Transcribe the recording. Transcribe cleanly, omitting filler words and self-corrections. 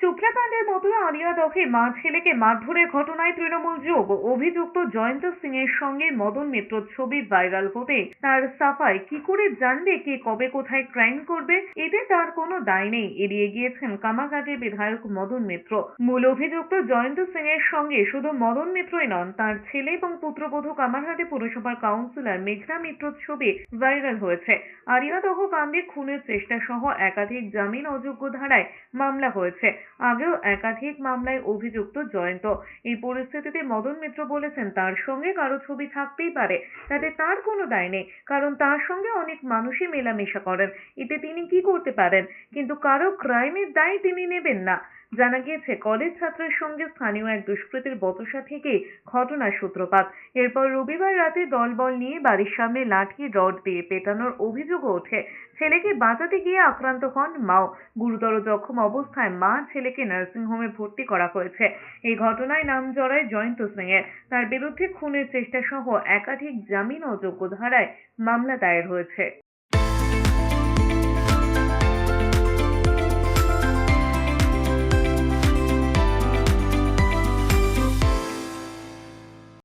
চোপড়াকাণ্ডের মতো আলিয়াদহে মা ছেলেকে মারধরের ঘটনায় তৃণমূল যোগ অভিযুক্ত জয়ন্ত সিং এর সঙ্গে মদন মিত্রর ছবি ভাইরাল হতে তার সাফাই কি করে জানবে কে কবে কোথায় ক্রাইম করবে, এতে তার কোনো দায় নেই এড়িয়ে গিয়েছেন কামারহাটির বিধায়ক মদন মিত্র। মূল অভিযুক্ত জয়ন্ত সিং এর সঙ্গে শুধু মদন মিত্রই নন, তার ছেলে এবং পুত্রবধূ কামারহাটি পুরসভার কাউন্সিলর মেঘনা মিত্রর ছবি ভাইরাল হয়েছে। আলিয়াদহ কাণ্ডে খুনের চেষ্টা সহ একাধিক জামিন অযোগ্য ধারায় মামলা হয়েছে। আগেও একাধিক মামলায় অভিযুক্ত জয়ন্ত। এই পরিস্থিতিতে মদন মিত্র বলেছেন তার সঙ্গে কারো ছবি থাকতেই পারে, তাতে তার কোনো দায় নেই, কারণ তার সঙ্গে অনেক মানুষই মেলামেশা করেন, এতে তিনি কি করতে পারেন, কিন্তু কারো ক্রাইমের দায় তিনি নেবেন না। জানা গিয়েছে কলেজ ছাত্রের সঙ্গে স্থানীয় এক দুষ্কৃতীর বচসা থেকে ঘটনার সূত্রপাত। এরপর রবিবার রাতে দলবল নিয়ে বাড়ির সামনে লাঠি রড দিয়ে পেটানোর অভিযোগও ওঠে। ছেলেকে বাঁচাতে গিয়ে আক্রান্ত হন মাও। গুরুতর জখম অবস্থায় মা ছেলেকে নার্সিংহোমে ভর্তি করা হয়েছে। এই ঘটনায় নাম জড়ায় জয়ন্ত সিং এর। তার বিরুদ্ধে খুনের চেষ্টা সহ একাধিক জামিন অযোগ্য ধারায় মামলা দায়ের হয়েছে।